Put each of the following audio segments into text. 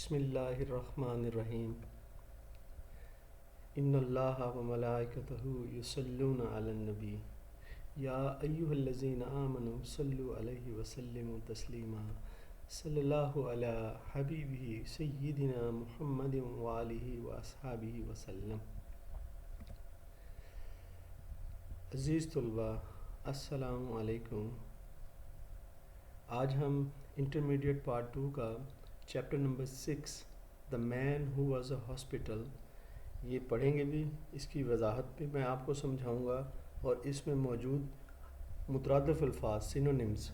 بسم اللہ الرحمن الرحیم ان اللہ و ملائکتہ یصلون علی النبی یا ایہا الذین آمنوا صلوا علیہ وسلموا تسلیما صلی اللہ علی حبیبہ سیدنا محمد وآلہ واصحابہ وسلم۔ عزیز طلباء، السلام علیکم۔ آج ہم انٹرمیڈیٹ پارٹ 2 کا chapter number 6 the man who was a hospital یہ پڑھیں گے بھی۔ اس کی وضاحت بھی میں آپ کو سمجھاؤں گا اور اس میں موجود مترادف الفاظ سینونیمز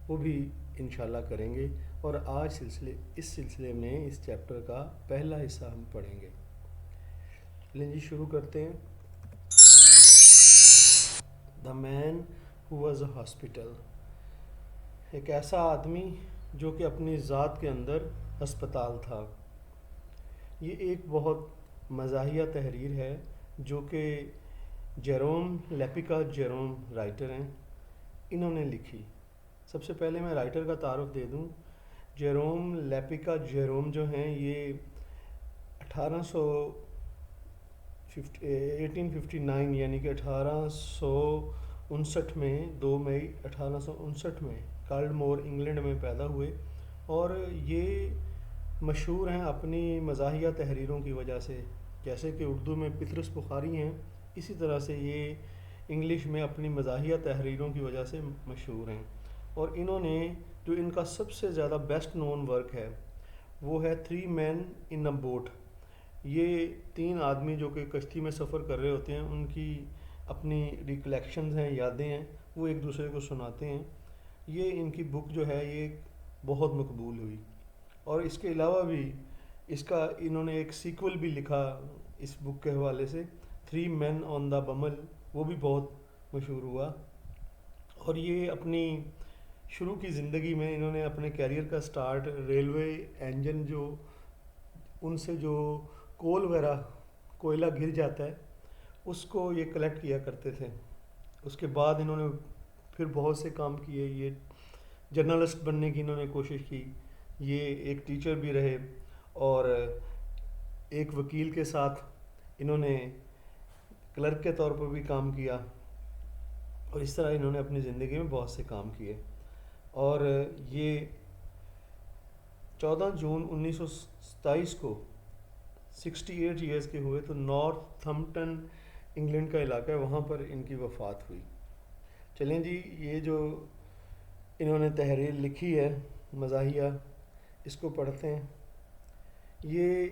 وہ بھی انشاءاللہ کریں گے، اور آج اس سلسلے میں اس چیپٹر کا پہلا حصہ ہم پڑھیں گے۔ چلیں جی شروع کرتے ہیں۔ دا man who was a hospital, ایک ایسا آدمی جو کہ اپنی ذات کے اندر ہسپتال تھا۔ یہ ایک بہت مزاحیہ تحریر ہے جو کہ جیروم لیپیکا جیروم رائٹر ہیں، انہوں نے لکھی۔ سب سے پہلے میں رائٹر کا تعارف دے دوں۔ جیروم لیپیکا جیروم جو ہیں یہ 1859 یعنی کہ 1859 میں 2 مئی 1859 میں کارل مور انگلینڈ میں پیدا ہوئے، اور یہ مشہور ہیں اپنی مزاحیہ تحریروں کی وجہ سے۔ جیسے کہ اردو میں پطرس بخاری ہیں، اسی طرح سے یہ انگلش میں اپنی مزاحیہ تحریروں کی وجہ سے مشہور ہیں۔ اور انہوں نے جو ان کا سب سے زیادہ بیسٹ نون ورک ہے وہ ہے 3 مین ان اے بوٹ۔ یہ 3 آدمی جو کہ کشتی میں سفر کر رہے ہوتے ہیں، ان کی اپنی ریکلیکشنز ہیں، یادیں ہیں، وہ ایک دوسرے کو سناتے ہیں۔ یہ ان کی بک جو ہے یہ بہت مقبول ہوئی، اور اس کے علاوہ بھی اس کا انہوں نے ایک سیکول بھی لکھا اس بک کے حوالے سے، 3 مین آن دا بمل، وہ بھی بہت مشہور ہوا۔ اور یہ اپنی شروع کی زندگی میں انہوں نے اپنے کیریئر کا سٹارٹ ریلوے انجن جو ان سے جو کول وغیرہ کوئلہ گر جاتا ہے اس کو یہ کلیکٹ کیا کرتے تھے۔ اس کے بعد انہوں نے پھر بہت سے کام کیے، یہ جرنلسٹ بننے کی انہوں نے کوشش کی، یہ ایک ٹیچر بھی رہے، اور ایک وکیل کے ساتھ انہوں نے کلرک کے طور پر بھی کام کیا، اور اس طرح انہوں نے اپنی زندگی میں بہت سے کام کیے۔ اور یہ 14 جون 1927 کو 68 ایئرز کے ہوئے، تو نارتھ تھمپٹن انگلینڈ کا علاقہ ہے، وہاں پر ان کی وفات ہوئی۔ چلیں جی، یہ جو انہوں نے تحریر لکھی ہے مزاحیہ، اس کو پڑھتے ہیں۔ یہ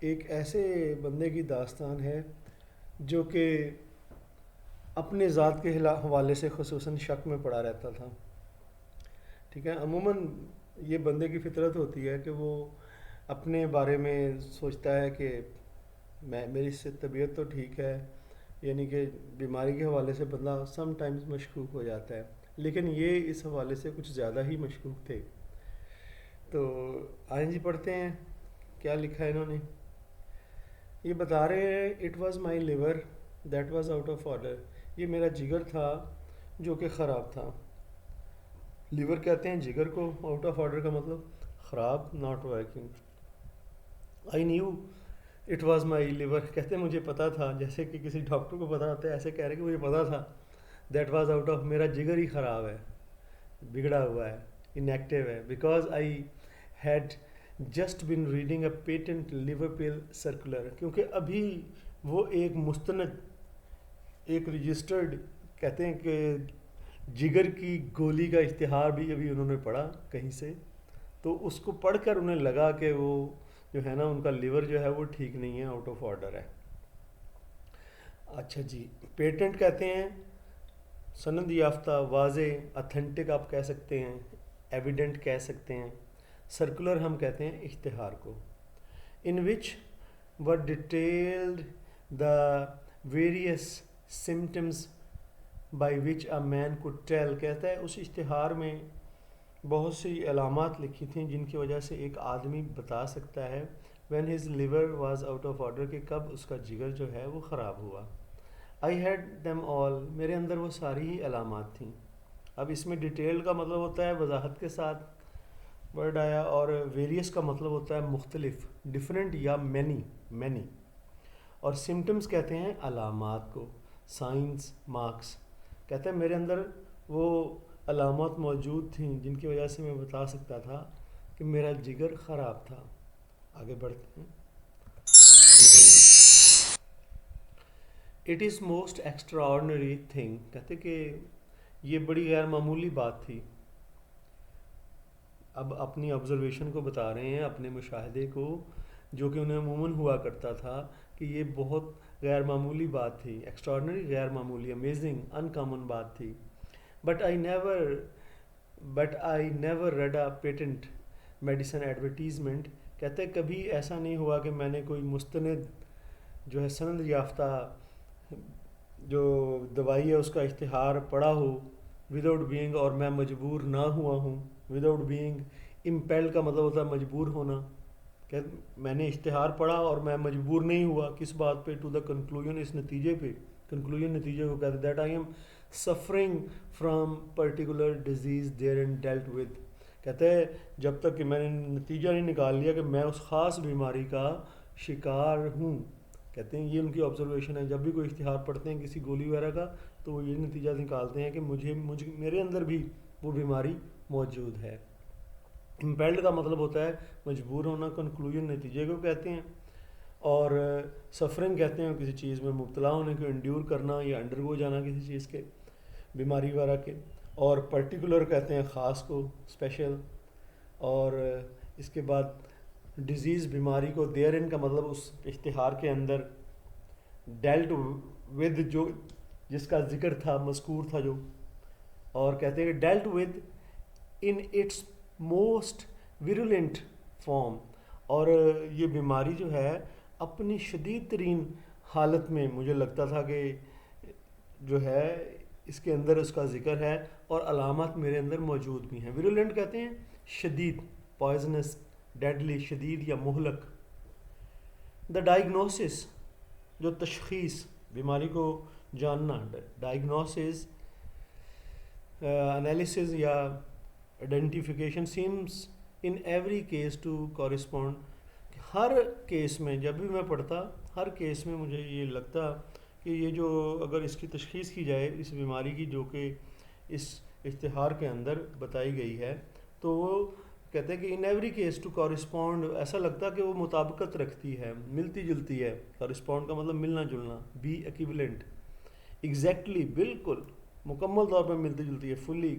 ایک ایسے بندے کی داستان ہے جو کہ اپنے ذات کے حوالے سے خصوصاً شک میں پڑا رہتا تھا۔ ٹھیک ہے، عموماً یہ بندے کی فطرت ہوتی ہے کہ وہ اپنے بارے میں سوچتا ہے کہ میری سے طبیعت تو ٹھیک ہے، یعنی کہ بیماری کے حوالے سے بندہ سم ٹائمز مشکوک ہو جاتا ہے، لیکن یہ اس حوالے سے کچھ زیادہ ہی مشکوک تھے۔ تو آئیں جی پڑھتے ہیں کیا لکھا ہے انہوں نے۔ یہ بتا رہے ہیں، it was my liver that was out of order, یہ میرا جگر تھا جو کہ خراب تھا۔ لیور کہتے ہیں جگر کو، آؤٹ آف آرڈر کا مطلب خراب، not working. I knew it was my liver, کہتے ہیں مجھے پتا تھا، جیسے کہ کسی ڈاکٹر کو پتا ہوتا ہے، ایسے کہہ رہے کہ مجھے پتا تھا، دیٹ واز آؤٹ آف، میرا جگر ہی خراب ہے، بگڑا ہوا ہے، انیکٹیو ہے، because I had just been reading a patent liver pill circular, کیونکہ ابھی وہ ایک مستند، ایک رجسٹرڈ، کہتے ہیں کہ جگر کی گولی کا اشتہار بھی ابھی انہوں نے پڑھا کہیں سے، تو اس کو پڑھ کر انہیں لگا کہ وہ جو ہے نا ان کا لیور جو ہے وہ ٹھیک نہیں ہے، آؤٹ آف آرڈر ہے۔ اچھا جی، پیٹنٹ کہتے ہیں سند یافتہ، واضح، اتھینٹک آپ کہہ سکتے ہیں، ایویڈنٹ کہہ سکتے ہیں، سرکولر ہم کہتے ہیں اشتہار کو۔ In which were detailed the various symptoms by which a man could tell, کہتا ہے اس اشتہار میں بہت سی علامات لکھی تھیں جن کی وجہ سے ایک آدمی بتا سکتا ہے when his liver was out of order، کہ کب اس کا جگر جو ہے وہ خراب ہوا۔ I had them all، میرے اندر وہ ساری ہی علامات تھیں۔ اب اس میں ڈیٹیل کا مطلب ہوتا ہے وضاحت کے ساتھ، ورڈ آیا. اور ویریس کا مطلب ہوتا ہے مختلف، ڈفرینٹ یا مینی. اور سمٹمز کہتے ہیں علامات کو. سائنس مارکس کہتے ہیں میرے اندر وہ علامات موجود تھیں جن کی وجہ سے میں بتا سکتا تھا کہ میرا جگر خراب تھا. آگے بڑھتے ہیں. It is most extra ordinary thing, کہتے کہ یہ بڑی غیر معمولی بات تھی. اب اپنی آبزرویشن کو بتا رہے ہیں، اپنے مشاہدے کو، جو کہ انہیں عموماً ہوا کرتا تھا کہ یہ بہت غیر معمولی بات تھی. ایکسٹراڈنری غیر معمولی، امیزنگ، ان کامن بات تھی. But I never read a patent medicine advertisement. کہتے کبھی ایسا نہیں ہوا کہ میں نے کوئی مستند جو ہے سند یافتہ جو دوائی ہے اس کا اشتہار پڑھا ہو وداؤٹ بینگ، اور میں مجبور نہ ہوا ہوں. وداؤٹ بینگ امپیل کا مطلب ہوتا ہے مجبور ہونا. کہ میں نے اشتہار پڑھا اور میں مجبور نہیں ہوا کس بات پہ؟ ٹو دا کنکلوژن، اس نتیجے پہ. کنکلوژن نتیجے کو کہتے ہیں that I am suffering from particular disease there and dealt with. کہتے ہیں جب تک کہ میں نے نتیجہ نہیں نکال لیا کہ میں اس خاص بیماری کا شکار ہوں. کہتے ہیں یہ ان کی آبزرویشن ہے. جب بھی کوئی اشتہار پڑھتے ہیں کسی گولی وغیرہ کا تو وہ یہ نتیجہ نکالتے ہیں کہ میرے اندر بھی وہ بیماری موجود ہے. امپیلڈ کا مطلب ہوتا ہے مجبور ہونا. کنکلوژن نتیجے کو کہتے ہیں. اور سفرنگ کہتے ہیں کسی چیز میں مبتلا ہونے کو، انڈیور کرنا یا انڈرگو جانا کسی چیز کے، بیماری وغیرہ کے. اور پرٹیکولر کہتے ہیں خاص کو، اسپیشل. اور اس کے بعد ڈیزیز بیماری کو، دیر ان کا مطلب اس اشتہار کے اندر، ڈیلٹ ود جو جس کا ذکر تھا، مذکور تھا جو. اور کہتے ہیں کہ dealt with in its most virulent form. اور یہ بیماری جو ہے اپنی شدید ترین حالت میں مجھے لگتا تھا کہ جو ہے اس کے اندر اس کا ذکر ہے اور علامات میرے اندر موجود بھی ہیں. ویرولنٹ کہتے ہیں شدید، پوائزنس، ڈیڈلی، شدید یا مہلک. دا ڈائگنوسس جو تشخیص، بیماری کو جاننا. ڈائگنوسس، انالیسز یا identification سیمس in every case two correspond. Hare case میں جب بھی میں پڑھتا، ہر کیس میں مجھے یہ لگتا کہ یہ جو اگر اس کی تشخیص کی جائے اس بیماری کی جو کہ اس اشتہار کے اندر بتائی گئی ہے، تو وہ کہتے ہیں کہ in every case two correspond, ایسا لگتا کہ وہ مطابقت رکھتی ہے، ملتی جلتی ہے. کورسپونڈ کا مطلب ملنا جلنا. بی ایکویولنٹ، ایگزیکٹلی، بالکل مکمل طور پہ ملتی جلتی ہے. فلی،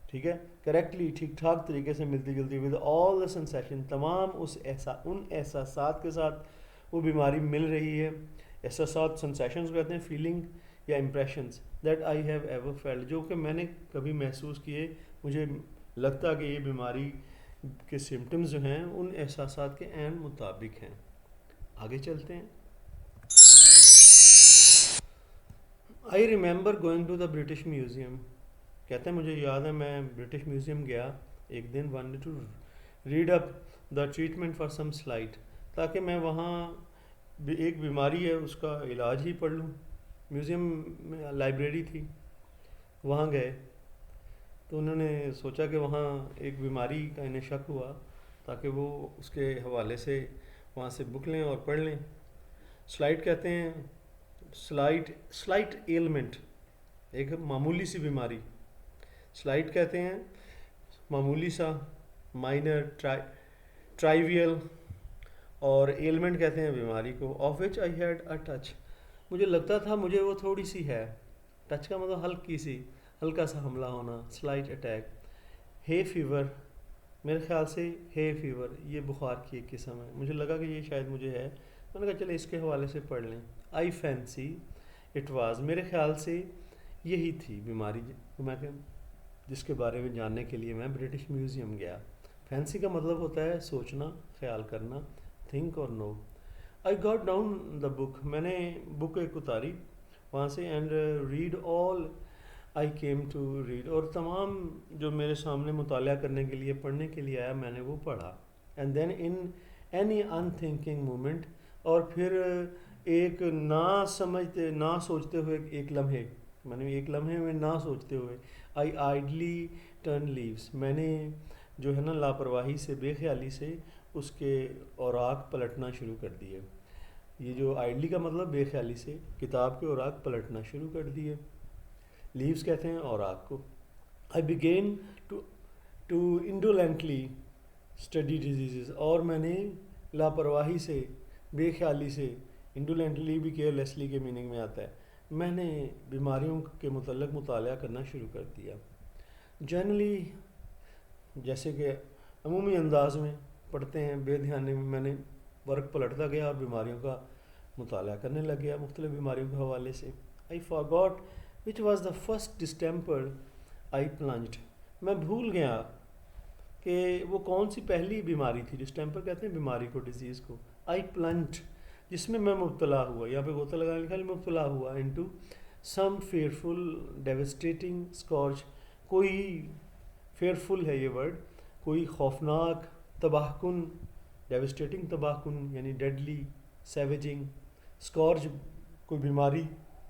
ٹھیک ہے، کریکٹلی، ٹھیک ٹھاک طریقے سے ملتی جلتی ہے. ود آل دا سینسیشن، تمام ان احساسات کے ساتھ وہ بیماری مل رہی ہے. احساسات سینسیشنز کہتے ہیں، فیلنگ یا impressions that I have ever field, جو کہ میں نے کبھی محسوس کیے. مجھے لگتا کہ یہ بیماری کے سمٹمز جو ہیں ان احساسات کے عین مطابق ہیں. آگے چلتے ہیں. I remember going to the British Museum. کہتے ہیں مجھے یاد ہے میں برٹش میوزیم گیا ایک دن، wanted to read up the treatment for some slight, تاکہ میں وہاں ایک بیماری ہے اس کا علاج ہی پڑھ لوں. میوزیم میں لائبریری تھی، وہاں گئے تو انہوں نے سوچا کہ وہاں ایک بیماری کا انہیں شک ہوا تاکہ وہ اس کے حوالے سے وہاں سے بک لیں اور پڑھ لیں. سلائٹ کہتے ہیں سلائٹ ایلمنٹ، ایک معمولی سی بیماری. سلائٹ کہتے ہیں معمولی سا، مائنر، ٹرائیویل. اور ایلمنٹ کہتے ہیں بیماری کو. Of which I had a touch, مجھے لگتا تھا مجھے وہ تھوڑی سی ہے. ٹچ کا مطلب ہلکی سی، ہلکا سا حملہ ہونا، سلائٹ اٹیک. ہے فیور، میرے خیال سے ہے فیور، یہ بخار کی ایک قسم ہے. مجھے لگا کہ یہ شاید مجھے ہے، میں نے کہا چلے اس کے حوالے سے پڑھ لیں. آئی فینسی اٹ واز، میرے خیال سے یہی تھی بیماری جس کے بارے میں جاننے کے لیے میں برٹش میوزیم گیا. فینسی کا مطلب ہوتا ہے سوچنا، خیال کرنا، تھنک اور نو. آئی گاٹ ڈاؤن دا بک، میں نے بک ایک اتاری وہاں سے، and read all I came to read, اور تمام جو میرے سامنے مطالعہ کرنے کے لیے، پڑھنے کے لیے آیا میں نے وہ پڑھا. And then in any unthinking moment, اور پھر ایک نہ سوچتے ہوئے ایک لمحے، میں نے ایک لمحے میں نہ سوچتے ہوئے، آئی آئیڈلی ٹرن لیوز، میں نے جو ہے نا لاپرواہی سے، بے خیالی سے اس کے اوراق پلٹنا شروع کر دیے. یہ جو آئڈلی کا مطلب بے خیالی سے کتاب کے اوراق پلٹنا شروع کر دیے. لیوز کہتے ہیں اوراق کو. I began to indolently study diseases. اور میں نے لاپرواہی سے، بے خیالی سے، انڈولینٹلی بھی کیئرلیسلی کے میننگ میں آتا ہے، میں نے بیماریوں کے متعلق مطالعہ کرنا شروع کر دیا. جنرلی جیسے کہ عمومی انداز میں پڑھتے ہیں، بے دھیانی میں میں نے ورق پلٹتا گیا اور بیماریوں کا مطالعہ کرنے لگ گیا مختلف بیماریوں کے حوالے سے. I forgot which was the first distemper I plunged. میں بھول گیا کہ وہ کون سی پہلی بیماری تھی. ڈسٹیمپر کہتے ہیں بیماری کو، ڈیزیز کو. I plunged جس میں میں مبتلا ہوا، یہاں پہ غوطہ لگانے لکھا ہے مبتلا ہوا، into some fearful devastating scourge. کوئی fearful ہے یہ ورڈ، کوئی خوفناک، تباہ کن، devastating تباہ کن یعنی deadly savaging. scourge کوئی بیماری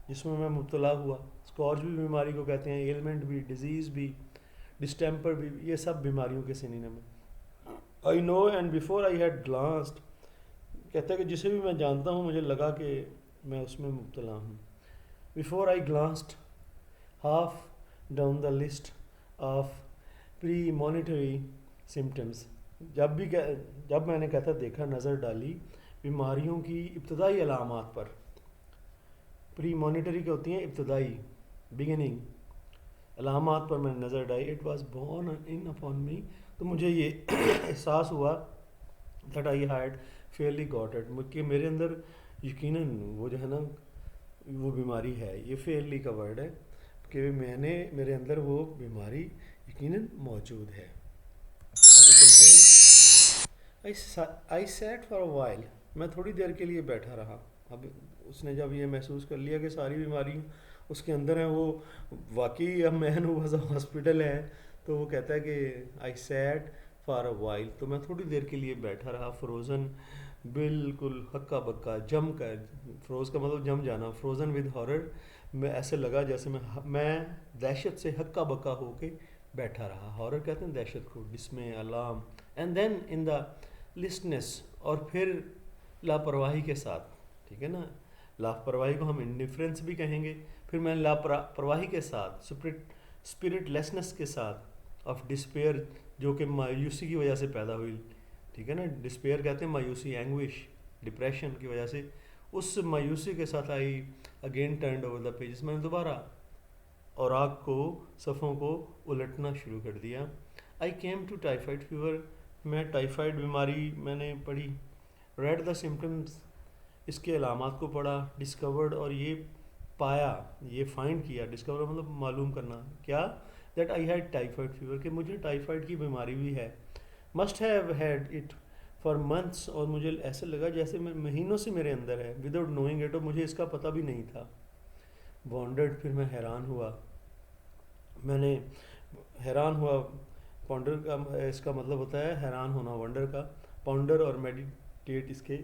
جس میں میں مبتلا ہوا. scourge بھی بیماری کو کہتے ہیں، ailment بھی، disease بھی، distemper بھی، یہ سب بیماریوں کے سینونیم ہیں. I know and before I had glanced، کہتا ہے کہ جسے بھی میں جانتا ہوں مجھے لگا کہ میں اس میں مبتلا ہوں. Before I glanced half down the list of premonitory symptoms، جب میں نے کہتا دیکھا، نظر ڈالی بیماریوں کی ابتدائی علامات پر. پری مانیٹری کے ہوتی ہیں ابتدائی، بگننگ، علامات پر میں نے نظر ڈالی. It was born in upon me, تو مجھے یہ احساس ہوا that I head fairly got it, کہ میرے اندر یقیناً وہ جو ہے نا وہ بیماری ہے. یہ فیئرلی کا ورڈ ہے کہ میرے اندر وہ بیماری یقیناً موجود ہے. آگے چلتے ہیں. I sat for a while، میں تھوڑی دیر کے لیے بیٹھا رہا. اب اس نے جب یہ محسوس کر لیا کہ ساری بیماری اس کے اندر ہیں، وہ واقعی اب مین ہو ہاسپٹل ہے، تو وہ کہتا ہے کہ I sat for a while، تو میں تھوڑی دیر کے لیے بیٹھا رہا. فروزن، بالکل ہکا بکا، جم کر، فروز کا مطلب جم جانا، فروزن ود ہارر، میں ایسے لگا جیسے میں دہشت سے ہکا بکا ہو کے بیٹھا رہا. ہارر کہتے ہیں دہشت کو، ڈسمے، الارم. اینڈ دین ان دا لسٹنس، اور پھر لاپرواہی کے ساتھ، ٹھیک ہے نا، لاپرواہی کو ہم انڈیفرنس بھی کہیں گے. پھر میں لاپرواہی کے ساتھ، اسپرٹ لیسنس کے ساتھ، آف ڈسپیئر، جو کہ مایوسی کی وجہ سے پیدا ہوئی، ٹھیک ہے نا. ڈسپیئر کہتے ہیں مایوسی، اینگوش، ڈپریشن کی وجہ سے. اس مایوسی کے ساتھ I again turned over the pages, میں نے دوبارہ اوراق کو، صفحوں کو الٹنا شروع کر دیا. I came to typhoid fever, میں ٹائیفائڈ بیماری میں نے پڑھی. ریڈ دا سمپٹمس، اس کے علامات کو پڑھا. ڈسکورڈ، اور یہ پایا، یہ فائنڈ کیا. ڈسکور مطلب معلوم کرنا، کیا؟ That I had typhoid fever, کہ مجھے ٹائیفائڈ کی بیماری بھی ہے. Must have had it for months, اور مجھے ایسے لگا جیسے مہینوں سے میرے اندر ہے. وداؤٹ نوئنگ اٹ، اور مجھے اس کا پتہ بھی نہیں تھا. وانڈرڈ، پھر میں حیران ہوا. میں نے حیران ہوا، پونڈر کا اس کا مطلب ہوتا ہے حیران ہونا، ونڈر کا. پونڈر اور میڈیٹیٹ اس کے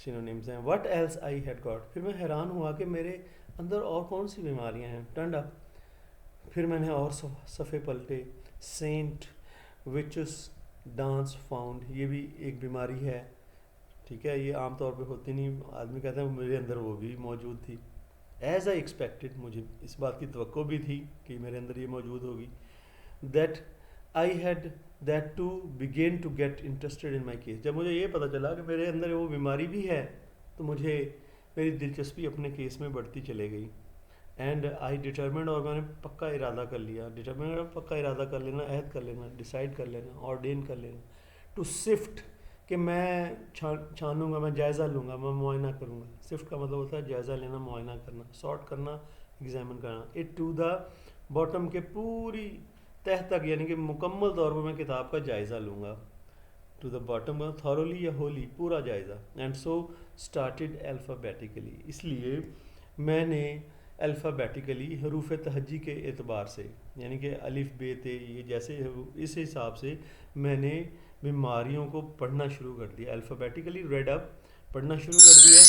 سینونیمز ہیں. What else I had got, پھر میں حیران ہوا کہ میرے اندر اور کون سی بیماریاں ہیں. ٹرنڈ اپ، پھر میں نے اور صفحے پلٹے. سینٹ وچس ڈانس فاؤنڈ، یہ بھی ایک بیماری ہے، ٹھیک ہے. یہ عام طور پہ ہوتی نہیں، آدمی کہتا ہے میرے اندر وہ بھی موجود تھی. ایز آئی ایکسپیکٹڈ، مجھے اس بات کی توقع بھی تھی کہ میرے اندر یہ موجود ہوگی. That I had that to begin to get interested in my case, جب مجھے یہ پتہ چلا کہ میرے اندر وہ بیماری بھی ہے تو مجھے میری دلچسپی اپنے کیس میں بڑھتی چلے گئی. اینڈ آئی ڈٹرمنڈ، اور میں نے پکا ارادہ کر لیا. ڈٹرمنڈ پکا ارادہ کر لینا، عہد کر لینا، ڈیسائیڈ کر لینا، آرڈین کر لینا. ٹو سفٹ، کہ میں چھانوں گا، میں جائزہ لوں گا، میں معائنہ کروں گا. سفٹ کا مطلب ہوتا ہے جائزہ لینا، معائنہ کرنا، سارٹ کرنا، ایگزامن کرنا. اٹ ٹو دا باٹم، کے پوری تہ تک، یعنی کہ مکمل طور پر میں کتاب کا جائزہ لوں گا. ٹو دا باٹم، تھورولی یا ہولی، پورا جائزہ. اینڈ سو اسٹارٹیڈ الفابیٹیکلی، اس لیے میں نے الفابیٹیکلی حروف تہجی کے اعتبار سے، یعنی کہ الف بے تے، یہ جیسے اس حساب سے میں نے بیماریوں کو پڑھنا شروع کر دیا. الفابیٹیکلی ریڈ اپ، پڑھنا شروع کر دیا.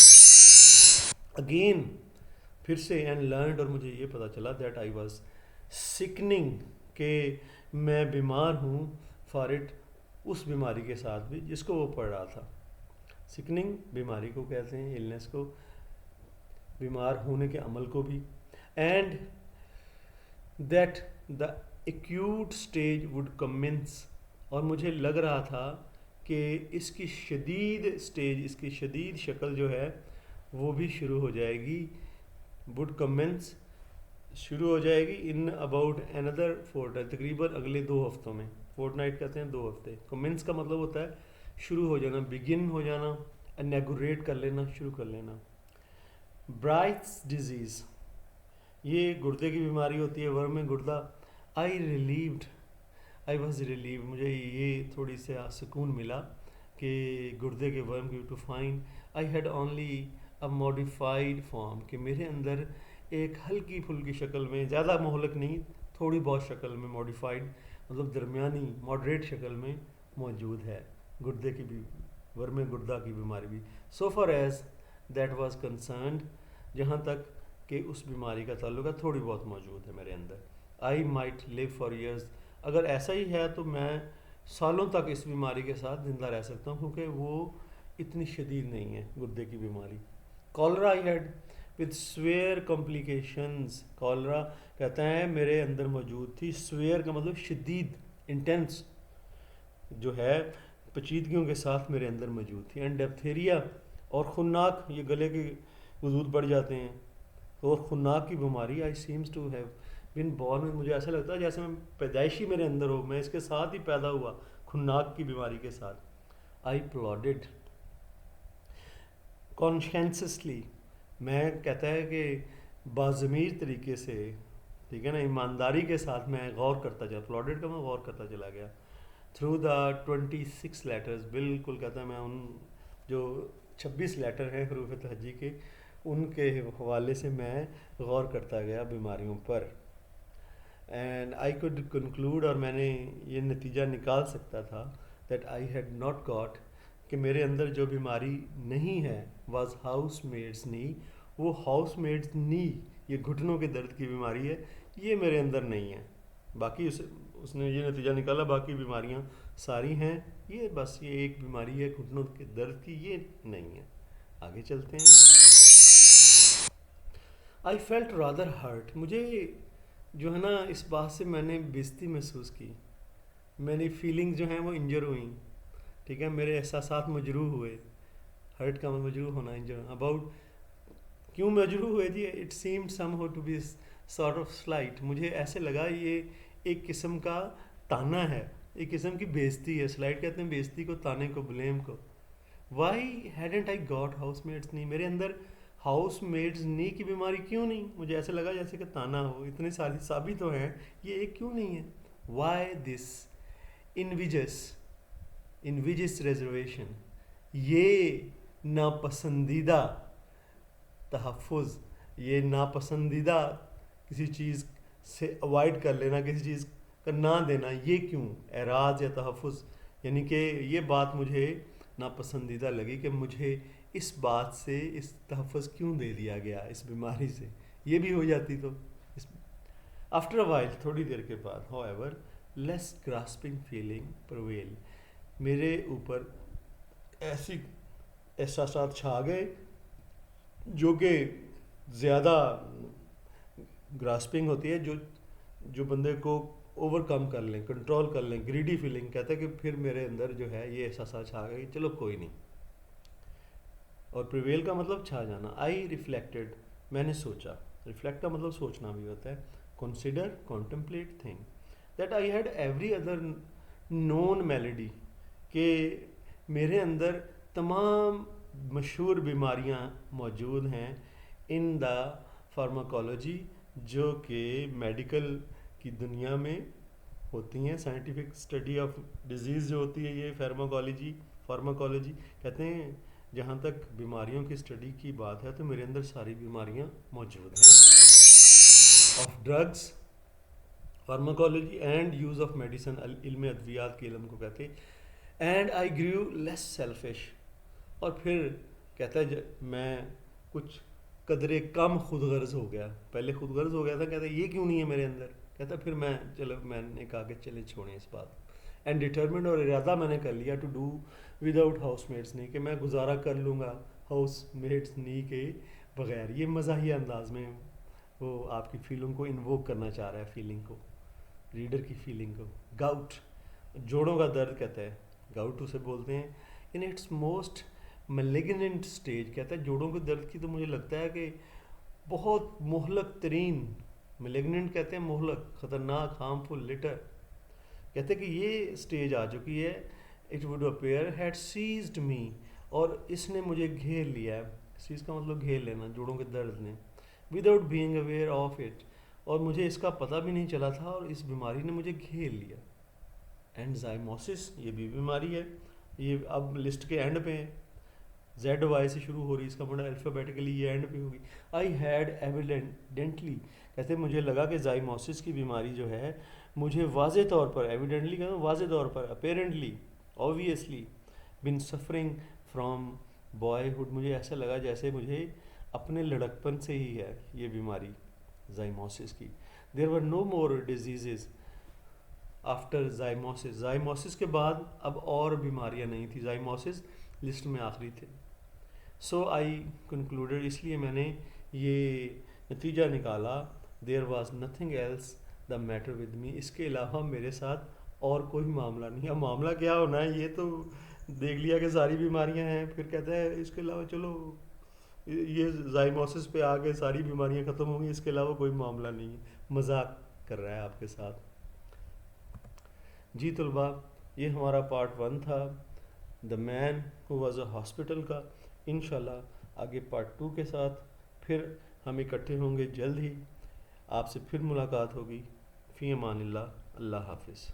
اگین، پھر سے. اینڈ لرنڈ، اور مجھے یہ پتہ چلا دیٹ آئی واز سکننگ، کہ میں بیمار ہوں. فار اٹ، اس بیماری کے ساتھ بھی جس کو وہ پڑھ رہا تھا. سکننگ بیماری کو کہتے ہیں, النس کو, بیمار ہونے کے عمل کو بھی. And that the acute stage would commence, اور مجھے لگ رہا تھا کہ اس کی شدید اسٹیج, اس کی شدید شکل جو ہے وہ بھی شروع ہو جائے گی. وڈ کمنس شروع ہو جائے گی ان اباؤٹ اندر فورٹ, تقریباً اگلے 2 ہفتوں میں. فورٹ نائٹ کہتے ہیں 2 ہفتے. کمنس کا مطلب ہوتا ہے شروع ہو جانا, بگن ہو جانا, انیگوریٹ کر لینا, شروع کر لینا. برائٹس ڈیزیز, یہ گردے کی بیماری ہوتی ہے, ورم گردہ. آئی واز ریلیو, مجھے یہ تھوڑی سا سکون ملا کہ گردے کے ورم کی to find I had only a modified form, کہ میرے اندر ایک ہلکی پھلکی شکل میں, زیادہ مہلک نہیں, تھوڑی بہت شکل میں, موڈیفائڈ مطلب درمیانی ماڈریٹ شکل میں موجود ہے گردے کی بھی, ورم گردہ کی بیماری بھی. So far as that was concerned, جہاں تک کہ اس بیماری کا تعلق ہے, تھوڑی بہت موجود ہے میرے اندر. I might live for years, اگر ایسا ہی ہے تو میں سالوں تک اس بیماری کے ساتھ زندہ رہ سکتا ہوں, کیونکہ وہ اتنی شدید نہیں ہے گردے کی بیماری. Cholera I had with severe complications, cholera کہتا ہے میرے اندر موجود تھی. سویئر کا مطلب شدید, انٹینس جو ہے, پیچیدگیوں کے ساتھ میرے اندر موجود تھی. اینڈ ڈیپتھیریا, اور خناک, یہ گلے کے حدود بڑھ جاتے ہیں, اور خناک کی بیماری. I seems to have been born, مجھے ایسا لگتا ہے جیسے میں پیدائشی میرے اندر ہو, میں اس کے ساتھ ہی پیدا ہوا, خناک کی بیماری کے ساتھ. آئی پلاڈڈ کانشینسسلی, میں کہتا ہے کہ باضمیر طریقے سے, ٹھیک ہے نا, ایمانداری کے ساتھ میں غور کرتا چلا, پلاڈڈ کا میں غور کرتا چلا گیا. تھرو دا 26 لیٹرز, بالکل کہتا ہے میں ان جو 26 لیٹر ہیں حروف تہجی کے, ان کے حوالے سے میں غور کرتا گیا بیماریوں پر. اینڈ آئی کوڈ کنکلوڈ, اور میں نے یہ نتیجہ نکال سکتا تھا, that I had not got, کہ میرے اندر جو بیماری نہیں ہے, واز ہاؤس میڈس نی, وہ ہاؤس میڈس نی, یہ گھٹنوں کے درد کی بیماری ہے, یہ میرے اندر نہیں ہے. باقی اس نے یہ نتیجہ نکالا, باقی بیماریاں ساری ہیں, یہ بس یہ ایک بیماری ہے گھٹنوں کے درد کی, یہ نہیں ہے. آگے چلتے ہیں. آئی فیلٹ رادر ہرٹ, مجھے جو ہے نا اس بات سے میں نے بےزتی محسوس کی, میری فیلنگ جو ہیں وہ انجر ہوئیں, ٹھیک ہے, میرے احساسات مجروح ہوئے. ہرٹ کا مجروح ہونا, انجر. اباؤٹ, کیوں مجروح ہوئے جی؟ It seemed somehow to be sort of slight, مجھے ایسے لگا یہ ایک قسم کا تانا ہے, ایک قسم کی بےزتی ہے. سلائٹ کہتے ہیں بےزتی کو, تانے کو, بلیم کو. Why hadn't I got housemaid's knee, میرے اندر ہاؤس میٹس نی کی بیماری کیوں نہیں؟ مجھے ایسے لگا جیسے کہ تانا ہو, اتنے ساری ثابت تو ہیں, یہ ایک کیوں نہیں ہے؟ وائی دس انویجس ریزرویشن, یہ ناپسندیدہ تحفظ, یہ ناپسندیدہ کسی چیز سے اوائڈ کر لینا, کسی چیز کا نہ دینا, یہ کیوں؟ اعراض یا تحفظ, یعنی کہ یہ بات مجھے ناپسندیدہ لگی کہ مجھے اس بات سے اس تحفظ کیوں دے دیا گیا اس بیماری سے, یہ بھی ہو جاتی تو. آفٹر اے وائل, تھوڑی دیر کے بعد, how ever less grasping feeling prevail, میرے اوپر ایسی احساسات چھا گئے جو کہ زیادہ گراسپنگ ہوتی ہے, جو بندے کو اوور کم کر لیں, کنٹرول کر لیں, گریڈی فیلنگ کہتا ہے کہ پھر میرے اندر جو ہے یہ احساسات چھا گئے, چلو کوئی نہیں. اور پریویل کا مطلب چھا جانا. آئی ریفلیکٹڈ, میں نے سوچا, ریفلیکٹ کا مطلب سوچنا بھی ہوتا ہے. Consider, contemplate, think, that I had every other known malady, کہ میرے اندر تمام مشہور بیماریاں موجود ہیں ان دا فارماکولوجی, جو کہ میڈیکل کی دنیا میں ہوتی ہیں. سائنٹیفک اسٹڈی آف ڈیزیز جو ہوتی ہے یہ فارماکولوجی کہتے ہیں. جہاں تک بیماریوں کی اسٹڈی کی بات ہے تو میرے اندر ساری بیماریاں موجود ہیں. Of drugs, pharmacology and use of medicine, علم ادویات کے علم کو کہتے ہیں. اینڈ آئی گریو لیس سیلفش, اور پھر کہتا ہے میں کچھ قدرے کم خود غرض ہو گیا. پہلے خود غرض ہو گیا تھا, کہتا ہے یہ کیوں نہیں ہے میرے اندر, کہتا پھر میں نے کہا کہ چلے چھوڑیں اس بات, اینڈ ڈٹرمنڈ، اور ارادہ میں نے کر لیا to do without housemaid's نہیں، کہ میں گزارا کر لوں گا ہاؤس میٹس نہیں کے بغیر. یہ مزاحیہ انداز میں وہ آپ کی فیلنگ کو انووک کرنا چاہ رہا ہے، فیلنگ کو، ریڈر کی فیلنگ کو. گاؤٹ، جوڑوں کا درد کہتا ہے، گاؤٹ اسے بولتے ہیں ان اٹس موسٹ ملیگننٹ اسٹیج. کہتا ہے جوڑوں کے درد کی تو مجھے لگتا ہے کہ بہت مہلک ترین، ملیگننٹ کہتے ہیں مہلک، خطرناک، ہارمفل، لٹر. کہتے ہیں کہ یہ اسٹیج آ چکی ہے، it would appear had seized me, اور اس نے مجھے گھیر لیا ہے. سیز کا مطلب گھیر لینا، جوڑوں کے درد نے، without being aware of it, اور مجھے اس کا پتہ بھی نہیں چلا تھا، اور اس بیماری نے مجھے گھیر لیا. اینڈ زائموسس، یہ بھی بیماری ہے، یہ اب لسٹ کے اینڈ پہ ہے، زیڈ وائی سے شروع ہو رہی، اس کا مطلب الفابیٹیکلی یہ اینڈ پہ ہوگی. آئی ہیڈ ایویڈنٹلی، کہتے ہیں مجھے لگا کہ زائموسس کی بیماری جو ہے مجھے واضح طور پر، ایویڈنٹلی کہتے ہیں واضح طور پر، apparently, obviously, been suffering from boyhood, مجھے ایسا لگا جیسے مجھے اپنے لڑکپن سے ہی ہے یہ بیماری زائموسس کی. دیر ور نو مور ڈیزیزز آفٹر زائموسس، زائموسس کے بعد اب اور بیماریاں نہیں تھیں، زائموسس لسٹ میں آخری تھے. سو آئی کنکلوڈیڈ، اس لیے میں نے یہ نتیجہ نکالا، there was nothing else the matter with me, اس کے علاوہ میرے ساتھ اور کوئی معاملہ نہیں. اب معاملہ کیا ہونا ہے یہ تو دیکھ لیا کہ ساری بیماریاں ہیں، پھر کہتا ہے اس کے علاوہ چلو یہ زائموسس پہ آ کے ساری بیماریاں ختم ہوں گی، اس کے علاوہ کوئی معاملہ نہیں ہے. مذاق کر رہا ہے آپ کے ساتھ. جی طلباء، یہ ہمارا پارٹ 1 تھا، دا man who was a hospital کا. انشاءاللہ آگے پارٹ 2 کے ساتھ پھر ہم اکٹھے ہوں گے جلد ہی، آپ سے پھر ملاقات ہوگی. فی امان اللہ، اللہ حافظ.